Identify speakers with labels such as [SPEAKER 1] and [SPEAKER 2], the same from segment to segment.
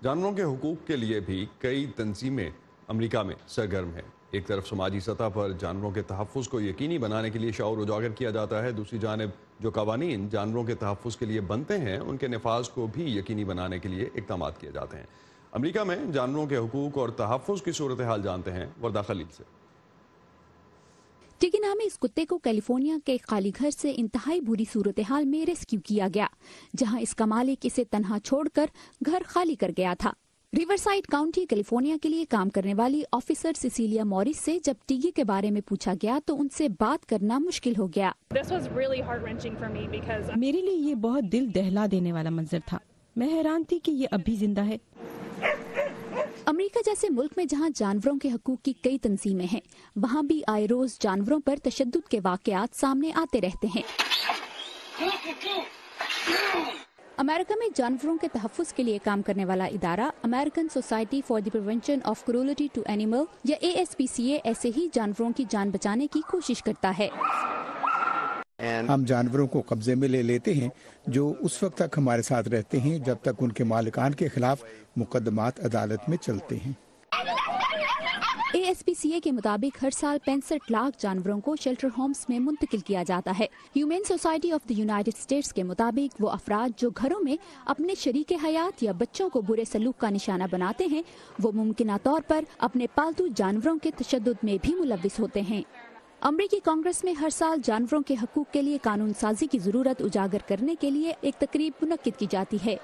[SPEAKER 1] जानवरों के हुकूक के लिए भी कई तंजीमें अमेरिका में सरगर्म हैं। एक तरफ समाजी सतह पर जानवरों के तहफ़्फ़ुज़ को यकीनी बनाने के लिए शऊर उजागर किया जाता है, दूसरी जानिब जो कवानीन जानवरों के तहफ़्फ़ुज़ के लिए बनते हैं उनके नफाज को भी यकीनी बनाने के लिए इक़दाम किए जाते हैं। अमेरिका में जानवरों के हुकूक और तहफ़्फ़ुज़ की सूरत हाल जानते हैं वर्दा खलील से।
[SPEAKER 2] टिकी नामे इस कुत्ते को कैलिफोर्निया के एक खाली घर से इंतहाई बुरी सूरत हाल में रेस्क्यू किया गया, जहां इसका मालिक इसे तन्हा छोड़कर घर खाली कर गया था। रिवरसाइड काउंटी कैलिफोर्निया के लिए काम करने वाली ऑफिसर सिसिलिया मॉरिस से जब टिगी के बारे में पूछा गया तो उनसे बात करना मुश्किल हो गया।
[SPEAKER 3] मेरे लिए ये बहुत दिल दहला देने वाला मंजर था। मैं हैरान थी कि ये अब भी जिंदा है।
[SPEAKER 2] अमेरिका जैसे मुल्क में जहां जानवरों के हकूक की कई तंजीमें हैं, वहां भी आए रोज जानवरों पर तशद्दुद के वाकयात सामने आते रहते हैं। अमेरिका में जानवरों के तहफ़्फ़ुज़ के लिए काम करने वाला इदारा American society for the prevention of cruelty to animal या ASPCA ऐसे ही जानवरों की जान बचाने की कोशिश करता है।
[SPEAKER 4] हम जानवरों को कब्जे में ले लेते हैं जो उस वक्त तक हमारे साथ रहते हैं जब तक उनके मालिकान के खिलाफ मुकदमात अदालत में चलते हैं।
[SPEAKER 2] ASPCA के मुताबिक हर साल 65 लाख जानवरों को शेल्टर होम्स में मुंतकिल किया जाता है। Human society of the United states के मुताबिक वो अफराद जो घरों में अपने शरीके हयात या बच्चों को बुरे सलूक का निशाना बनाते हैं, वो मुमकिना तौर पर अपने पालतू जानवरों के तशद्दुद में भी मुलविस होते हैं। अमरीकी कांग्रेस में हर साल जानवरों के हकूक के लिए कानून साजी की जरूरत उजागर करने के लिए एक तकरीब मुनक्किद की जाती है।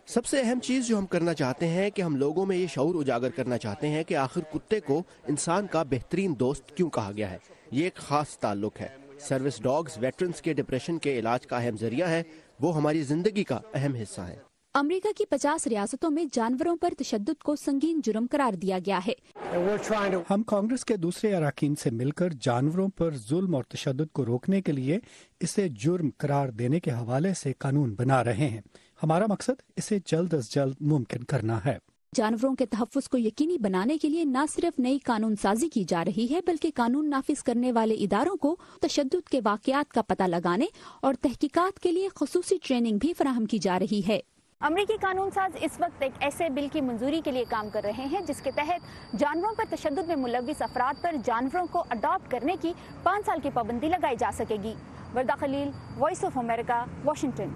[SPEAKER 5] सबसे अहम चीज जो हम करना चाहते हैं कि हम लोगों में ये शऊर उजागर करना चाहते हैं कि आखिर कुत्ते को इंसान का बेहतरीन दोस्त क्यों कहा गया है। ये एक खास ताल्लुक है। सर्विस डॉग्स वेटरन्स के डिप्रेशन के इलाज का अहम जरिया है, वो हमारी जिंदगी का अहम हिस्सा है।
[SPEAKER 2] अमेरिका की 50 रियासतों में जानवरों पर तशद्दुद को संगीन जुर्म करार दिया गया है।
[SPEAKER 6] हम कांग्रेस के दूसरे अराकीन से मिलकर जानवरों पर जुल्म और तशद्दुद को रोकने के लिए इसे जुर्म करार देने के हवाले से कानून बना रहे हैं। हमारा मकसद इसे जल्द अज जल्द मुमकिन करना है।
[SPEAKER 2] जानवरों के तहफ़्फ़ुज़ को यकीनी बनाने के लिए न सिर्फ नई कानून साजी की जा रही है, बल्कि कानून नाफिज करने वाले इदारों को तशद्दुद के वाक़यात का पता लगाने और तहकीकात के लिए ख़ुसूसी ट्रेनिंग भी फराहम की जा रही है। अमरीकी कानून साज इस वक्त एक ऐसे बिल की मंजूरी के लिए काम कर रहे हैं जिसके तहत जानवरों पर तशद्दुद में मुलविस अफराद पर जानवरों को अडॉप्ट करने की 5 साल की पाबंदी लगाई जा सकेगी। Warda Khalil, voice of America, Washington.